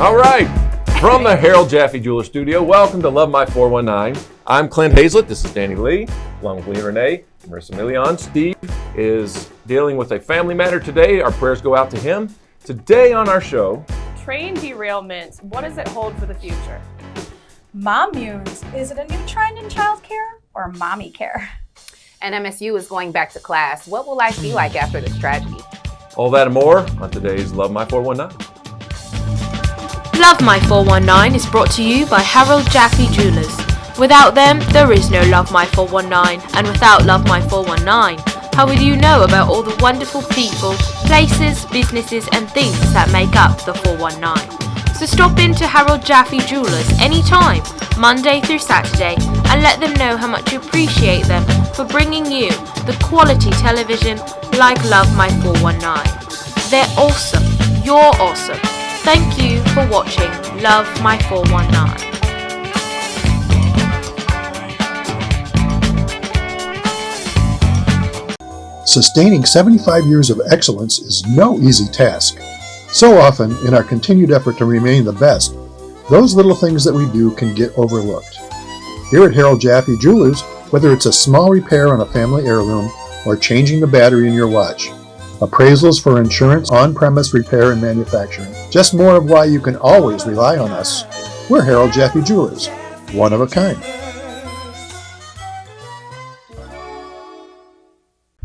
All right, from the Harold Jaffe Jeweler Studio, welcome to Love My 419. I'm Clint Hazlett, this is Danny Lee, along with Lee Renee, Marissa Milian. Steve is dealing with a family matter today. Our prayers go out to him. Today on our show, train derailments, what does it hold for the future? Mom-muse, is it a new trend in childcare or mommy care? And MSU is going back to class. What will life be like after this tragedy? all that and more on today's Love My 419. Love My 419 is brought to you by Harold Jaffe Jewelers. Without them, there is no Love My 419, and without Love My 419, how would you know about all the wonderful people, places, businesses and things that make up the 419? So stop into Harold Jaffe Jewelers anytime, Monday through Saturday, and let them know how much you appreciate them for bringing you the quality television like Love My 419. They're awesome. You're awesome. Thank you for watching Love My 419. Sustaining 75 years of excellence is no easy task. So often, in our continued effort to remain the best, those little things that we do can get overlooked. Here at Harold Jaffe Jewelers, whether it's a small repair on a family heirloom or changing the battery in your watch, appraisals for insurance, on-premise repair and manufacturing, just more of why you can always rely on us. We're Harold Jaffe Jewelers, one of a kind.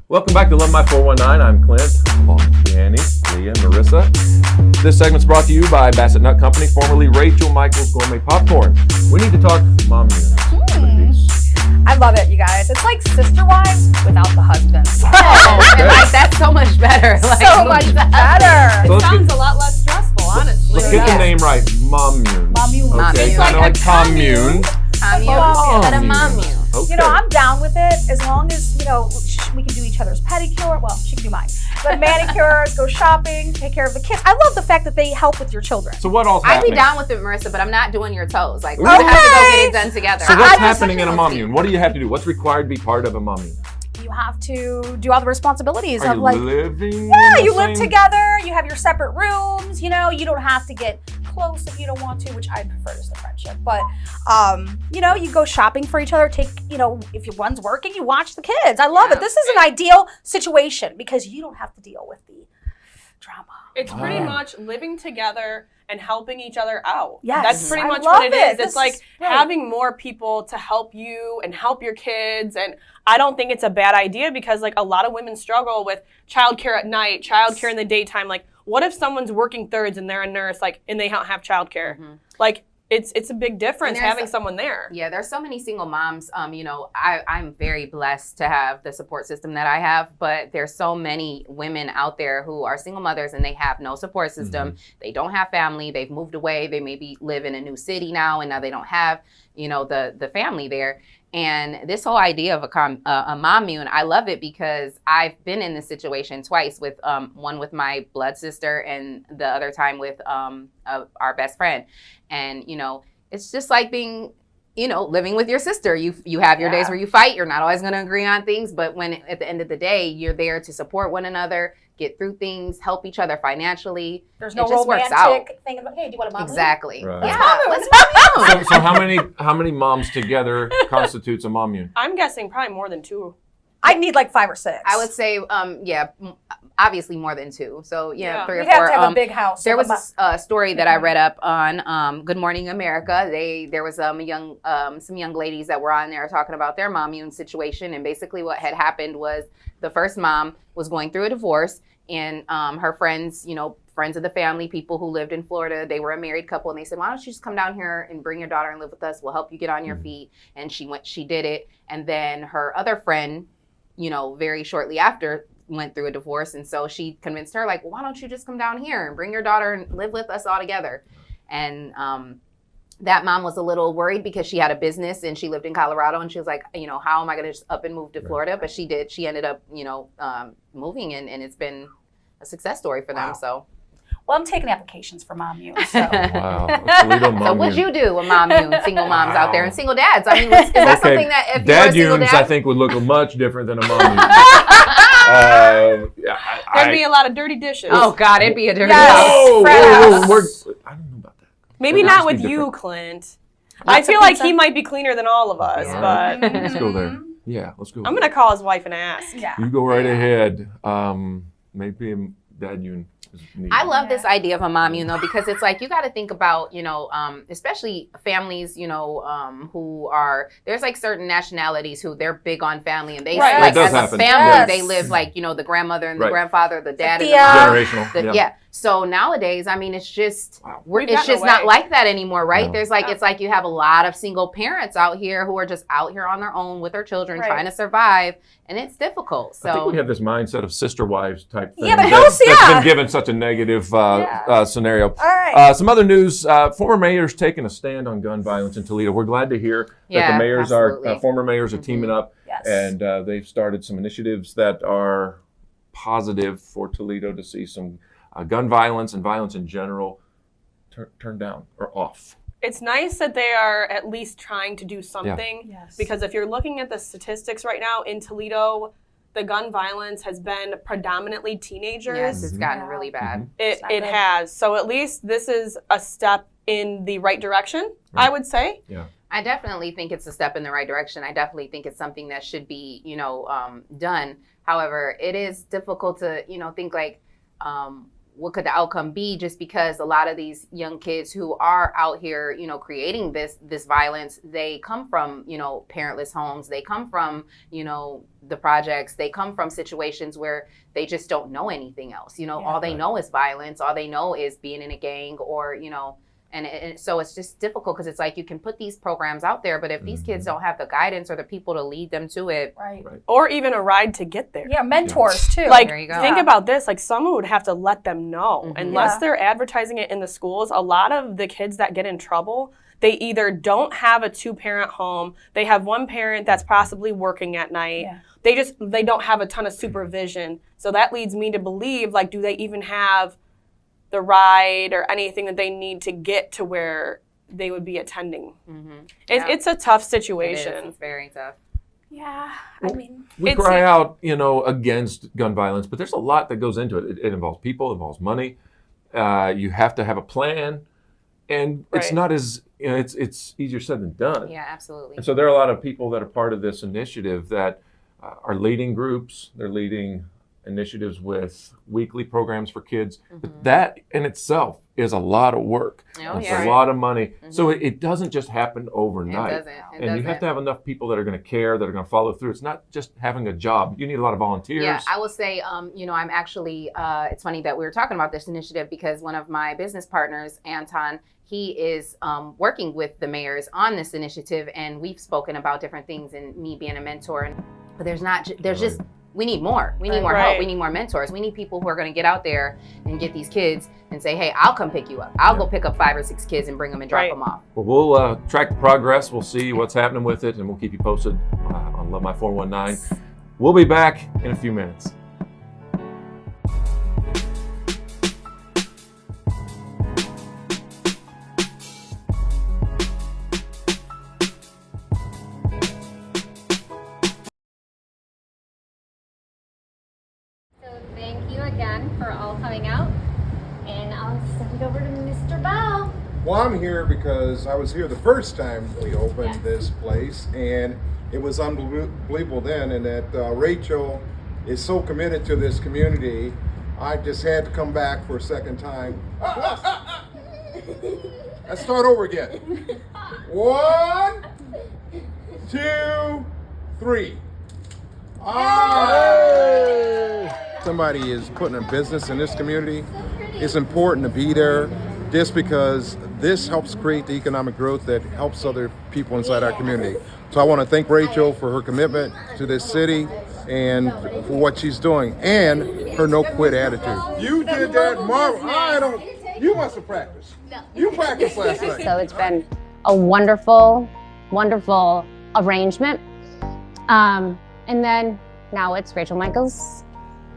Welcome back to Love My 419. I'm Clint, along with Danny, Leah, and Marissa. This segment's brought to you by Bassett Nut Company, formerly Rachel Michaels Gourmet Popcorn. We need to talk mom news. I love it, you guys. It's like Sister Wives without the husbands. Oh, and like that's so much better. Like, so much better. So It sounds a lot less stressful, honestly. Let's get the name right. Mommune. Mommune. Okay, It's kind of like like a commune. At a mommy. Okay. You know, I'm down with it as long as, we can do each other's pedicure. Well, she can do mine. But manicures, go shopping, take care of the kids. I love the fact that they help with your children. So what all's I'd happening? be down with it, Marissa, but I'm not doing your toes. Like, we Okay. have to go get it done together. So what's I happening in a mommune? What do you have to do? What's required to be part of a mommune? You have to do all the responsibilities Are of you like, living? yeah, in you the live same- together, you have your separate rooms, you don't have to get close if you don't want to, which I prefer just the friendship. But, you go shopping for each other, if your one's working, you watch the kids. I love it. This is an ideal situation because you don't have to deal with the drama. It's pretty much living together and helping each other out. Yes. That's pretty I much love what it is. This It's like is great. having more people to help you and help your kids. And I don't think it's a bad idea because like a lot of women struggle with childcare at night, childcare in the daytime. Like, what if someone's working thirds and they're a nurse, and they don't have childcare? Mm-hmm. Like, it's a big difference having someone there. Yeah, there's so many single moms. I'm very blessed to have the support system that I have, but there's so many women out there who are single mothers and they have no support system. Mm-hmm. They don't have family. They've moved away. They maybe live in a new city now, and now they don't have, the family there. And this whole idea of a mommune, I love it because I've been in this situation twice with one with my blood sister and the other time with our best friend. And, it's just like being, living with your sister. You have your days where you fight. You're not always going to agree on things. But when at the end of the day, you're there to support one another, get through things, help each other financially. There's no it just works romantic thing about, hey, do you want a mom? Exactly. Right. Yeah, let's mommune. So how many moms together constitutes a mommune? I'm guessing probably more than 2. I'd need like 5 or 6. I would say, obviously more than 2. So 3 or 4. You'd have to have a big house. There was a story that I read up on Good Morning America. There was some young ladies that were on there talking about their mommune situation, and basically what had happened was the first mom was going through a divorce, and her friends, friends of the family, people who lived in Florida, they were a married couple, and they said, why don't you just come down here and bring your daughter and live with us? We'll help you get on your feet. And she did it, and then her other friend, very shortly after, went through a divorce. And so she convinced her, like, well, why don't you just come down here and bring your daughter and live with us all together? And that mom was a little worried because she had a business and she lived in Colorado, and she was like, how am I going to just up and move to Florida? But she did. She ended up, moving, and it's been a success story for them. So. Well, I'm taking applications for Mommune. So. Wow. Toledo So what'd mommune. you do with mommune, single moms out there and single dads? I mean, is that something that if you're a single Dad-unes, dad? I think, would look much different than a mommune. There'd be a lot of dirty dishes. Oh God, it'd be a dirty Yes. house. Whoa, Fred whoa, house. whoa, I don't know about that. Maybe It not must be with you, different. Clint. I feel like he might be cleaner than all of us, Yeah. but Let's go there. Yeah, let's go. I'm going to call his wife and ask. Yeah. You go right ahead. Maybe Dad, you. I love this idea of a momune though, because it's like you got to think about, especially families, who are, there's like certain nationalities who they're big on family and they Right. like That does as a happen. family Yes. they live like, the grandmother and the Right. grandfather, the dad and the Yeah. mom. Generational. Yeah. So nowadays, I mean, it's just We've it's gotten just not away. like that anymore, right? No. There's like it's like you have a lot of single parents out here who are just out here on their own with their children Right. trying to survive, and it's difficult. I think So we have this mindset of sister wives type thing. Yeah, but that's yeah. been given such a negative scenario. All right. Some other news: former mayors taking a stand on gun violence in Toledo. We're glad to hear that Yeah, the mayors absolutely. former mayors are teaming up, Yes. and they've started some initiatives that are positive for Toledo to see some gun violence and violence in general turned down or off. It's nice that they are at least trying to do something. Yes. Because if you're looking at the statistics right now in Toledo, the gun violence has been predominantly teenagers. yes, it's gotten Yeah. really bad. It not it good. has. So at least this is a step in the right direction, I Right. would say. I definitely think it's a step in the right direction. I definitely think it's something that should be, done. However, it is difficult to, think like, what could the outcome be? Just because a lot of these young kids who are out here, creating this violence, they come from, parentless homes. They come from, the projects. They come from situations where they just don't know anything else. All they know is violence. All they know is being in a gang or, and so it's just difficult because it's like you can put these programs out there, but if these kids don't have the guidance or the people to lead them to it, Right. Or even a ride to get there. Yeah, mentors too. Like, There you go. think Yeah. about this. Like, someone would have to let them know. Mhm. Unless Yeah. they're advertising it in the schools, a lot of the kids that get in trouble, they either don't have a two-parent home, they have one parent that's possibly working at night. Yeah. They don't have a ton of supervision. So that leads me to believe, like, do they even have the ride or anything that they need to get to where they would be attending? It's a tough situation. It's very tough. Yeah. I mean, We It's- cry out, against gun violence, but there's a lot that goes into it. It involves people, it involves money. You have to have a plan, and it's Right. not as it's easier said than done. Yeah, absolutely. And so there are a lot of people that are part of this initiative that are leading groups. They're leading initiatives with weekly programs for kids. But that in itself is a lot of work. Oh, It's yeah. a lot of money. So it doesn't just happen overnight. It doesn't. And you have to have enough people that are going to care, that are going to follow through. It's not just having a job. You need a lot of volunteers. Yeah, I will say, I'm actually, it's funny that we were talking about this initiative because one of my business partners, Anton, he is working with the mayors on this initiative, and we've spoken about different things and me being a mentor. But we need more. We need more help. Right. We need more mentors. We need people who are going to get out there and get these kids and say, hey, I'll come pick you up. I'll go pick up 5 or 6 kids and bring them and drop Right. them off. Well, we'll track the progress. We'll see what's happening with it, and we'll keep you posted on Love My 419. We'll be back in a few minutes. So thank you again for all coming out, and I'll send it over to Mr. Bell. Well, I'm here because I was here the first time we opened Yes. this place, and it was unbelievable then, and that Rachel is so committed to this community. I just had to come back for a second time. Let's start over again. 1, 2, 3. Somebody is putting a business in this community. It's important to be there just because this helps create the economic growth that helps other people inside our community. So I want to thank Rachel for her commitment to this city and for what she's doing and her no quit attitude. You did that, Marvel. You must have practiced. You practiced last night. So it's been a wonderful, wonderful arrangement. And then now it's Rachel Michaels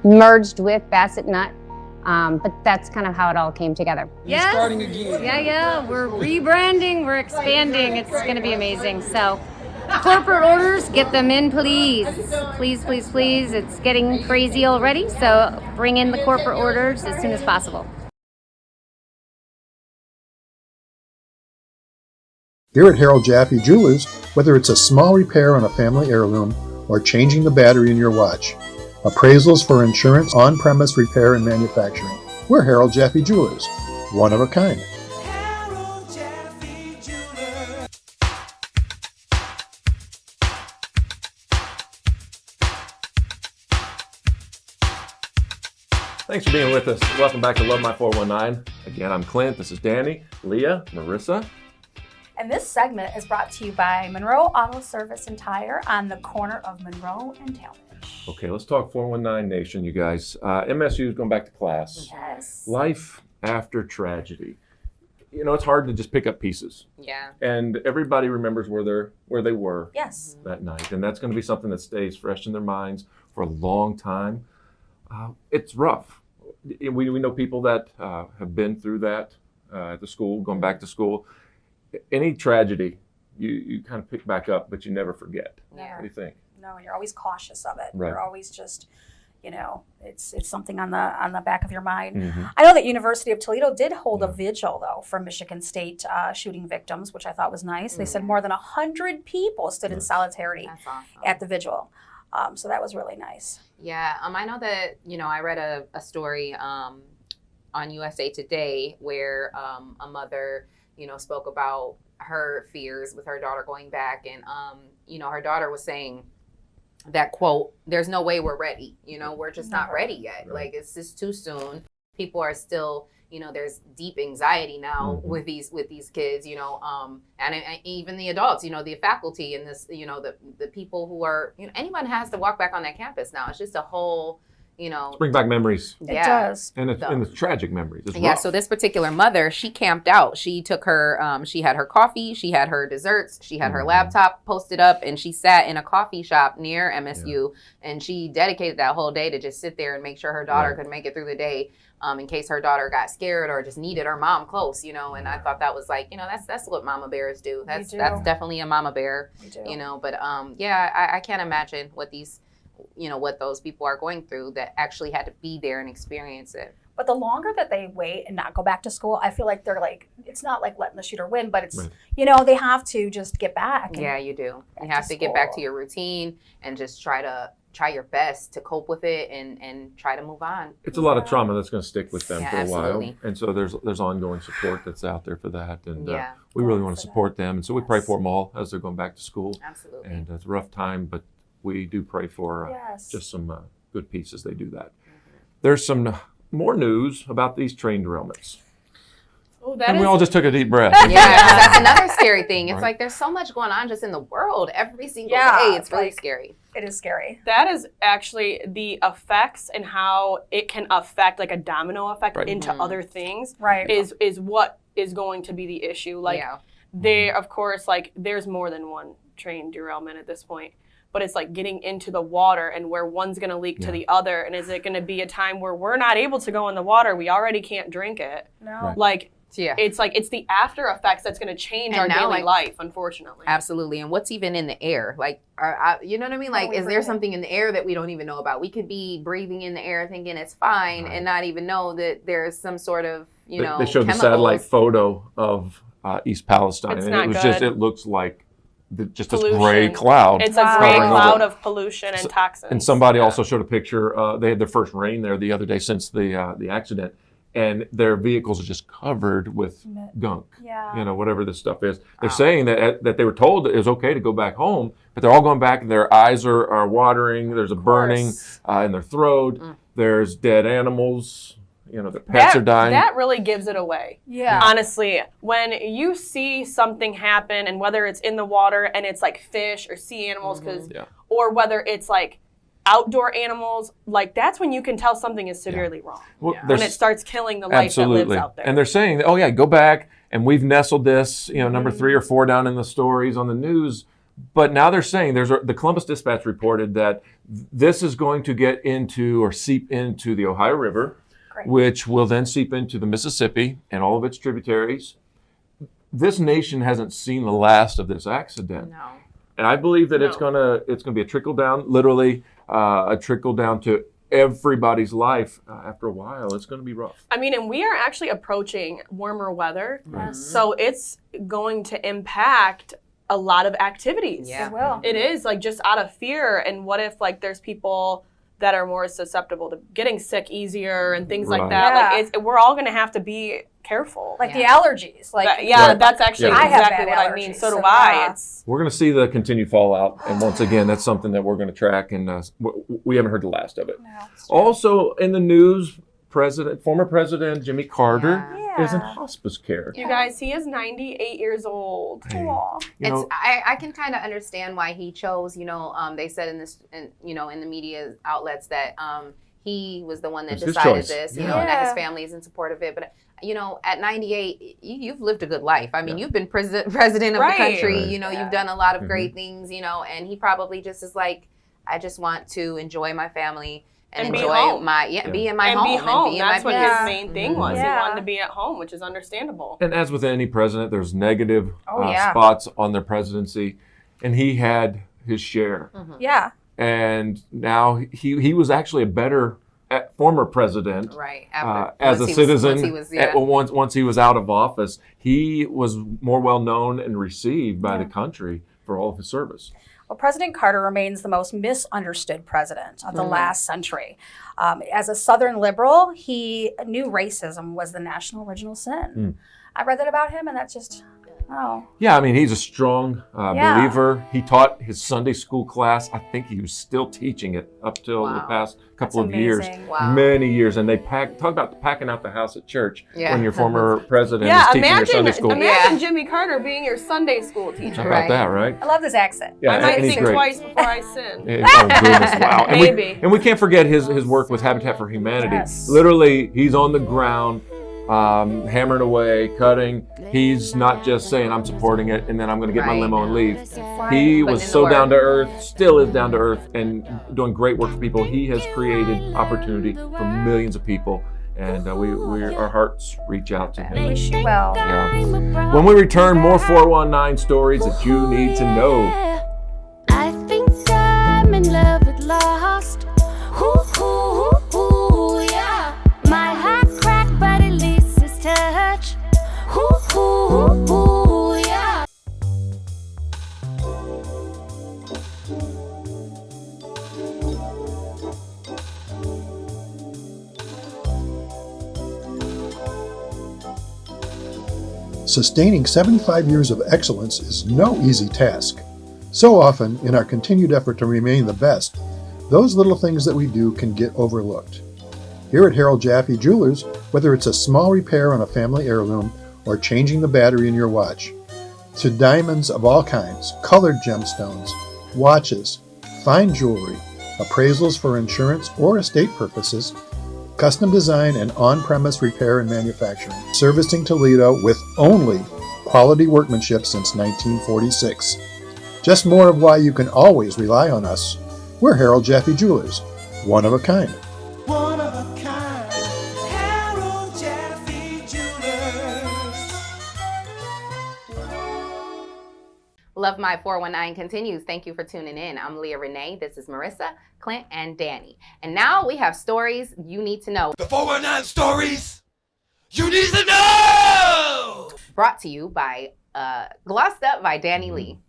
merged with Bassett Nut. But that's kind of how it all came together. You're starting again. Yeah, we're rebranding, we're expanding. It's going to be amazing. So, corporate orders, get them in, please. Please, please, please. It's getting crazy already, so bring in the corporate orders as soon as possible. Here at Harold Jaffe Jewelers, whether it's a small repair on a family heirloom or changing the battery in your watch, appraisals for insurance, on-premise repair and manufacturing, we're Harold Jaffe Jewelers, one of a kind. Thanks for being with us. Welcome back to Love My 419. Again, I'm Clint. This is Danny, Leah, Marissa. And this segment is brought to you by Monroe Auto Service and Tire on the corner of Monroe and Talmadge. Okay, let's talk 419 Nation, you guys. MSU is going back to class. Yes. Life after tragedy. You know, it's hard to just pick up pieces. Yeah. And everybody remembers where they were Yes. that night. And that's going to be something that stays fresh in their minds for a long time. It's rough. We know people that have been through that at the school, going back to school. Any tragedy, you kind of pick back up, but you never forget. Yeah. What do you think? No, you're always cautious of it. Right. You're always just, it's something on the back of your mind. Mm-hmm. I know that University of Toledo did hold a vigil though for Michigan State shooting victims, which I thought was nice. They said more than 100 people stood in solidarity That's awesome. at the vigil. So that was really nice. Yeah, I know that, I read a story on USA Today where a mother, spoke about her fears with her daughter going back. And, her daughter was saying that, quote, there's no way we're ready. We're just not ready yet. Right. Like, it's just too soon. People are still, there's deep anxiety now with these kids, and even the adults, the faculty and this, the people who are, anyone has to walk back on that campus now. It's just a whole, Bring back memories. It does. And it's tragic memories. It's yeah, rough. so this particular mother, she camped out. She took her, she had her coffee, she had her desserts, she had her laptop posted up, and she sat in a coffee shop near MSU, and she dedicated that whole day to just sit there and make sure her daughter could make it through the day. In case her daughter got scared or just needed her mom close, and I thought that was like, that's what mama bears do. That's definitely a mama bear, but I can't imagine what these, what those people are going through that actually had to be there and experience it. But the longer that they wait and not go back to school, I feel like they're like, it's not like letting the shooter win, but it's, they have to just get back. Yeah, you do. You have to get back to your routine and just try your best to cope with it and try to move on. It's a lot of trauma that's going to stick with them for a absolutely. while. And so there's ongoing support that's out there for that. And Yeah. we really want to support them. And so we pray for them all as they're going back to school. Absolutely. And it's a rough time, but we do pray for Yes. just some good pieces they do that. There's some more news about these train derailments. Oh, that And is we all just took a deep breath. Yeah, 'cause that's another scary thing. It's Right. like there's so much going on just in the world every single Yeah, day. It's really like- scary. It is scary. that is actually the effects and how it can affect like a domino effect Right. into other things Right. is what is going to be the issue. Like yeah. there, of course, like there's more than one train derailment at this point, but it's like getting into the water and where one's going to leak to the other. And is it going to be a time where we're not able to go in the water? We already can't drink it. No. Right. Like Yeah. it's like it's the after effects that's going to change And our now, daily like- life, unfortunately. Absolutely. And what's even in the air? Like, you know what I mean? Like, we is there breathe. something in the air that we don't even know about? We could be breathing in the air thinking it's fine and not even know that there's some sort of, They showed the satellite photo of East Palestine. It's and not it was good. just, it looks like just this Pollution. gray cloud. It's a Wow. gray covering cloud over. of pollution and toxins. And somebody also showed a picture. They had their first rain there the other day since the accident, and their vehicles are just covered with gunk. Yeah. Whatever this stuff is. They're saying that they were told it was okay to go back home, but they're all going back. And their eyes are watering. There's a burning in their throat. There's dead animals. Their pets are dying. That really gives it away. Yeah. Honestly, when you see something happen, and whether it's in the water and it's like fish or sea animals, or whether it's like outdoor animals, like that's when you can tell something is severely wrong. Well, When there's- it starts killing the life that lives out there. And they're saying, that, oh yeah, go back, and we've nestled this, number 3 or 4 down in the stories on the news. But now they're saying the Columbus Dispatch reported that this is going to get into or seep into the Ohio River, which will then seep into the Mississippi and all of its tributaries. This nation hasn't seen the last of this accident. No. And I believe that it's gonna be a trickle down, literally a trickle down to everybody's life, after a while, it's going to be rough. I mean, and we are actually approaching warmer weather. Yes. So it's going to impact a lot of activities. Yeah. It will. It is, like, just out of fear. And what if, like, there's people that are more susceptible to getting sick easier and things like Right. that? Yeah. Like, we're all going to have to be careful. Like the allergies. Like Right. That's actually Yeah. I have exactly bad what I mean. allergies, So do so I. yeah. It's We're going to see the continued fallout. And once again, that's something that we're going to track. And we haven't heard the last of it. No, it's Also in the news, former President Jimmy Carter Yeah. is in hospice care. you guys, he is 98 years old. Hey, Aw. you know, I can kind of understand why he chose, they said in the media outlets that he was the one that It's his decided choice. this, Yeah. and that Yeah. his family is in support of it. But, at 98, you've lived a good life. I mean, you've been president of Right. the country, Right. you've done a lot of Mhm. great things, and he probably just is like, I just want to enjoy my family and be enjoy home. be in my And home. be home. And be in That's my what peace. his main thing was. Yeah. He wanted to be at home, which is understandable. and as with any president, there's negative Oh, yeah. spots on their presidency. And he had his share. Yeah. And now he was actually a better former president. Right. As a once he citizen, was, once he was out of office, he was more well known and received by Yeah. the country for all of his service. Well, President Carter remains the most misunderstood president of the last century. As a Southern liberal, he knew racism was the national original sin. I read that about him, and that's just, Yeah, I mean, he's a strong Yeah. believer. He taught his Sunday school class. I think he was still teaching it up till the Wow. past couple That's of years. amazing. Wow. Many years. And they talk about packing out the house at church Yeah. when your former president Yeah, is teaching your Sunday school. imagine Yeah. Jimmy Carter being your Sunday school teacher. How Right. about that, right? I love this accent. Yeah, I might and he's think great. twice before I sin. Oh, goodness, wow. And Maybe. we can't forget his work with Habitat for Humanity. Yes. Literally, he's on the ground, hammering away, cutting. He's not just saying, I'm supporting it, and then I'm going to get my Right. limo and leave. Right. He Putting was in the so work. down to earth, still is down to earth, and doing great work for people. He has created opportunity for millions of people, and our hearts reach out to him. Wish you well. Yeah. When we return, more 419 stories that you need to know. I think I'm in love at last. Ooh, ooh, ooh, yeah. My heart cracked, but at least it's touch. Ooh, ooh, ooh, yeah. Sustaining 75 years of excellence is no easy task. So often, in our continued effort to remain the best, those little things that we do can get overlooked. Here at Harold Jaffe Jewelers, whether it's a small repair on a family heirloom or changing the battery in your watch, to diamonds of all kinds, colored gemstones, watches, fine jewelry, appraisals for insurance or estate purposes, custom design and on-premise repair and manufacturing, servicing Toledo with only quality workmanship since 1946. Just more of why you can always rely on us. We're Harold Jaffe Jewelers, one of a kind. One of a kind, Harold Jaffe Jewelers. Love My 419 continues. Thank you for tuning in. I'm Leah Renee. This is Marissa, Clint, and Danny. And now we have stories you need to know. The 419 stories you need to know. Brought to you by Glossed Up by Danny Lee.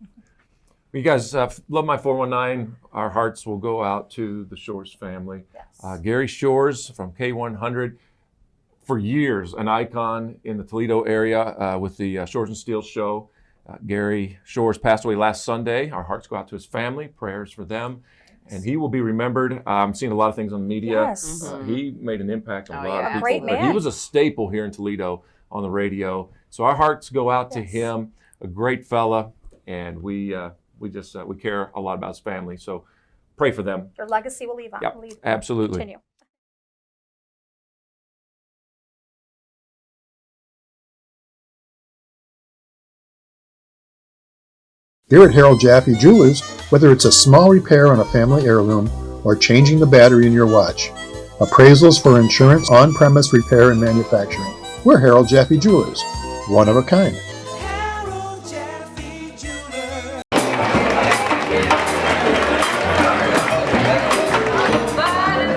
You guys, Love My 419. Our hearts will go out to the Shores family. Yes. Gary Shores from K100, for years an icon in the Toledo area with the Shores and Steel show. Gary Shores passed away last Sunday. Our hearts go out to his family. Prayers for them. And he will be remembered. I'm seeing a lot of things on the media. Yes. He made an impact on a lot yeah. of people. Great But he man. was a staple here in Toledo on the radio. So our hearts go out to Yes. him, a great fella, and we care a lot about his family. So pray for them. Your legacy will leave on. Yep, Leave. absolutely. Continue. Here at Harold Jaffe Jewelers, whether it's a small repair on a family heirloom or changing the battery in your watch, appraisals for insurance, on-premise repair and manufacturing, we're Harold Jaffe Jewelers, one of a kind. Harold Jaffe Jewelers. Body,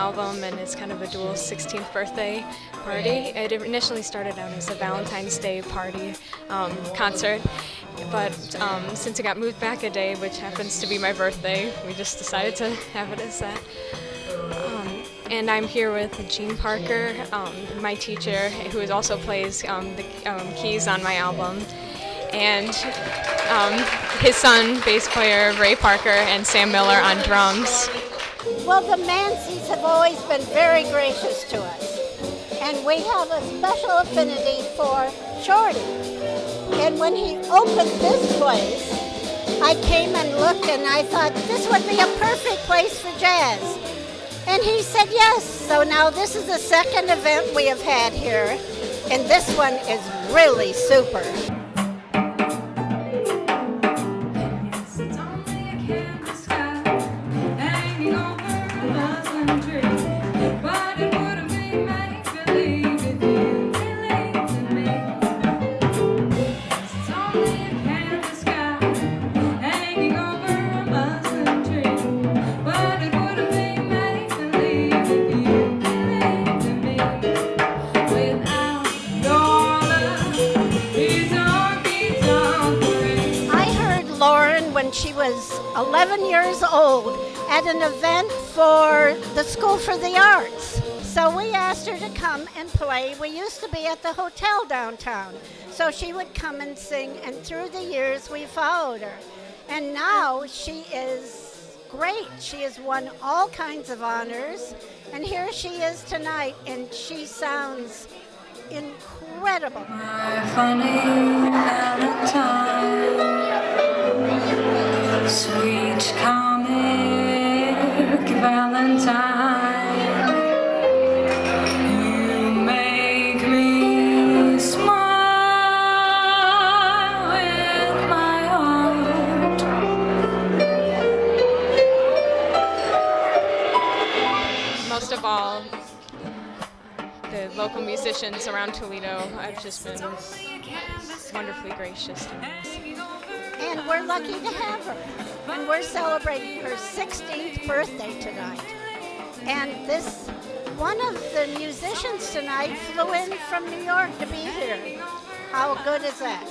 album, and it's kind of a dual 16th birthday party. It initially started out as a Valentine's Day party concert, but since it got moved back a day, which happens to be my birthday, we just decided to have it as that. And I'm here with Gene Parker, my teacher, who also plays the keys on my album, and his son, bass player Ray Parker, and Sam Miller on drums. Well, the Manceys have always been very gracious to us, and we have a special affinity for Shorty. And when he opened this place, I came and looked and I thought this would be a perfect place for jazz. And he said yes. So now this is the second event we have had here, and this one is really super. She was 11 years old at an event for the School for the Arts. So we asked her to come and play. We used to be at the hotel downtown. So she would come and sing, and through the years we followed her. And now she is great. She has won all kinds of honors. And here she is tonight, and she sounds incredible. My funny Valentine, sweet comic Valentine, you make me smile with my heart. Most of all, the local musicians around Toledo have just been wonderfully gracious to me. And we're lucky to have her. And we're celebrating her 16th birthday tonight. And this, one of the musicians tonight flew in from New York to be here. How good is that?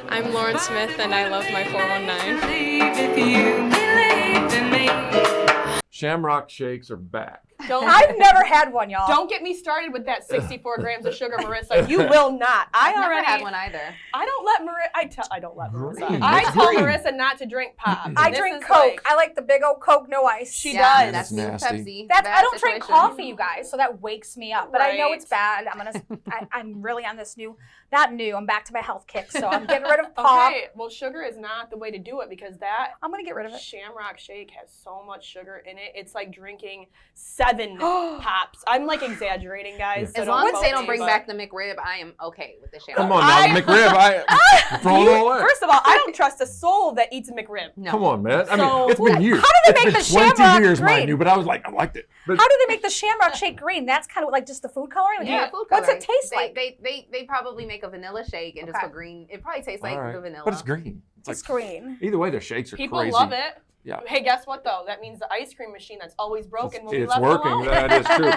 I'm Lauren Smith, and I love my 419. Shamrock shakes are back. I've never had one, y'all. Don't get me started with that 64 grams of sugar, Marissa. You will not. I've never had one either. I don't let Marissa. I don't let Marissa. Green. I That's tell green. Marissa not to drink pop. I This drink is Coke. like- I like the big old Coke, no ice. She Yeah, does. that's new nasty. Pepsi. I Bad don't drink situation. coffee, you guys, so that wakes me up. But I know Right. it's bad. I'm really on this not new. I'm back to my health kick, so I'm getting rid of pop. Okay, well, sugar is not the way to do it because that I'm gonna get rid of it. Shamrock Shake has so much sugar in it. It's like drinking 7 pops. I'm like exaggerating, guys. so As long as quote they don't me, bring but- back the McRib, I am okay with the shamrock. Come on now, McRib. Throw it all away. First of all, I don't trust a soul that eats a McRib. No. Come on, man. I mean, So- it's been years. How do they make the It's been 20 Shamrock years, mind green? you, but I was like, I liked it. But How do they make the Shamrock Shake green? That's kind of like just the food coloring. Like, Yeah, food What's coloring. it taste like? They probably make a vanilla shake and just Okay. put green. It probably tastes like all right. the vanilla. But it's green. It's green. Either way, their shakes are People crazy. love it. Yeah. Hey, guess what though? That means the ice cream machine that's always broken will be It's left working. alone. That is true.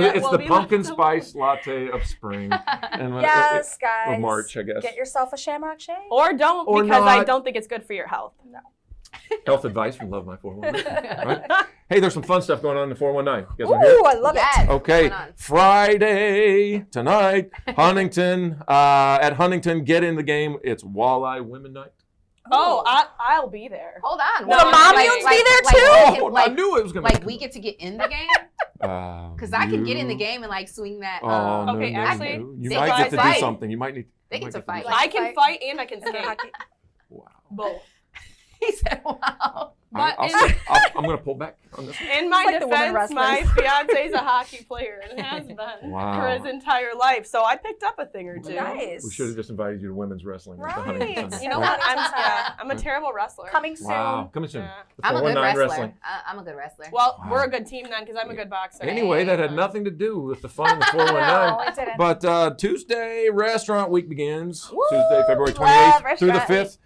It's Will the be pumpkin left spice latte of spring. And Yes, guys. Of March, I guess. Get yourself a Shamrock Shake. Or don't, Or because I not. don't think it's good for your health. No. Health advice from Love My 419. Right? Hey, there's some fun stuff going on in the 419. You guys want to hear Ooh, it? I love Yes. it. Okay, What's going on? Friday tonight, Huntington, at Huntington, get in the game. It's Walleye Women Night. Oh, I'll be there. Hold on. Will the Mommies be there too? I knew it was going to Like we get to get in the game? Because I can get in the game and like swing that. Oh, no, Okay, no, actually, no. You they might can get to do fight. something. You might need. They you get might to do fight. something. I can fight and I can skate. Wow. Both. He said, "Wow." But I'm going to pull back on this. in my like the women defense, my wrestlers. fiance's a hockey player and has been Wow. for his entire life. So I picked up a thing or two. Nice. We should have just invited you to women's wrestling. at the Huntington Right. Center. You know what? I'm a terrible wrestler. Coming soon. Wow, coming soon. Yeah. The I'm a good 419 wrestler. wrestling. I'm a good wrestler. Well, Wow. we're a good team then because I'm a good boxer. Anyway, that had nothing to do with the fun of the No, 419. it didn't. But Tuesday, restaurant week begins. Woo! Tuesday, February Love 28th through the restaurant 5th.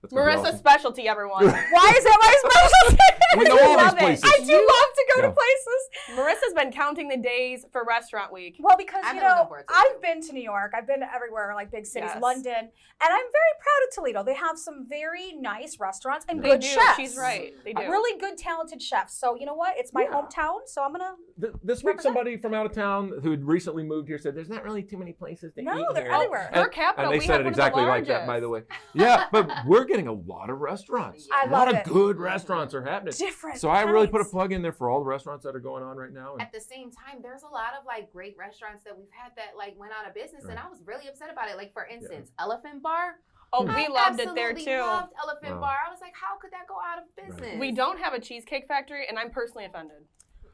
That's gonna be Marissa's awesome. specialty, everyone. Why is that my specialty? We know all love these it. places. I do love to go Yeah. to places. Marissa's been counting the days for restaurant week. Well, because I've you been looking know, forward to it, I've too. been to New York. I've been everywhere, like big cities, Yes. London, and I'm very proud of Toledo. They have some very nice restaurants and They good do. chefs. She's right. They do. Really good, talented chefs. So you know what? It's my Yeah. hometown, so I'm gonna. This week, somebody from out of town who had recently moved here said, "There's not really too many places to No, eat they're here." everywhere. Per capita, and they we said have it one of the exactly like that, by the way. Yeah, but we're getting a lot of restaurants. I a lot love of it. good restaurants are happening. Different So I really put a kinds. plug in there for all the restaurants that are going on right now. And At the same time, there's a lot of like great restaurants that we've had that like went out of business, and I was really upset about it. Like for instance, Elephant Bar. Oh, we I loved it there absolutely too. Loved Elephant Wow. Bar. I was like, how could that go out of business? We don't have a cheesecake factory, and I'm personally offended.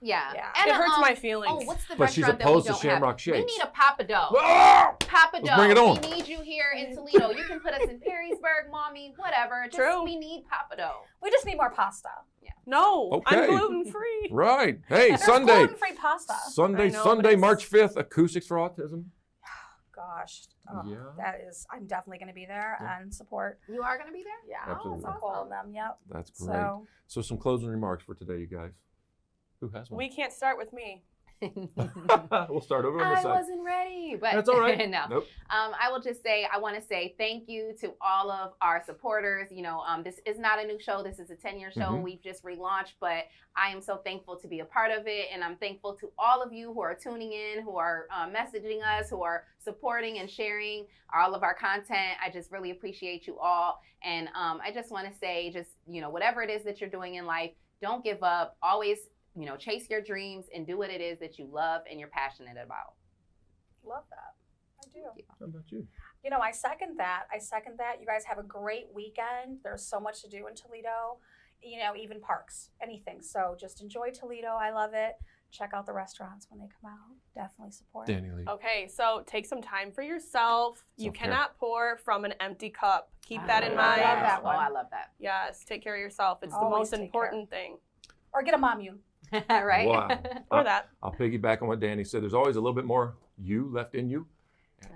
Yeah. Yeah. And It hurts my Oh, feelings. what's the But she's restaurant opposed that to we don't Shamrock have? We Shakes. need a Papa Dough. Ah! Papa Let's Dough. bring it on. We need you here in Toledo. You can put us in Perrysburg, mommy, whatever. Just, True. We need Papa Dough. We just need more pasta. No, Okay. I'm gluten free. right, hey, There's Sunday, gluten-free pasta. Sunday, I know, Sunday, but it's- March 5th, Acoustics for Autism. Gosh, Yeah. that is. I'm definitely going to be there and support. You are gonna be there? Yeah, Absolutely. support all of them. Yep. That's great. So some closing remarks for today, you guys. Who has one? We can't start with me. We'll start over on I this side. wasn't ready, but That's all right. no. Nope. I will just say, I want to say thank you to all of our supporters. You know, this is not a new show. This is a 10-year show. Mhm. We've just relaunched, but I am so thankful to be a part of it. And I'm thankful to all of you who are tuning in, who are messaging us, who are supporting and sharing all of our content. I just really appreciate you all. And I just want to say, just, you know, whatever it is that you're doing in life, don't give up. Always, you know, chase your dreams and do what it is that you love and you're passionate about. Love that. I do. How about you? You know, I second that. You guys have a great weekend. There's so much to do in Toledo. You know, even parks, anything. So just enjoy Toledo. I love it. Check out the restaurants when they come out. Definitely support. Danny Lee. Okay, so take some time for yourself. You Self-care. cannot pour from an empty cup. Keep that in mind. I love that one. Oh, I love that. Yes, take care of yourself. It's the Always most take important thing. Or get a momune. Right? Wow. Or that. I'll piggyback on what Danny said. There's always a little bit more you left in you.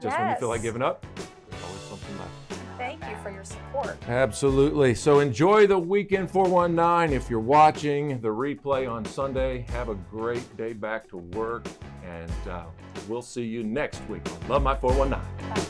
Just when you feel like Yes. giving up, there's always something left. Thank you for your support. Absolutely. So enjoy the weekend 419. If you're watching the replay on Sunday, have a great day back to work. And we'll see you next week on Love My 419. Bye.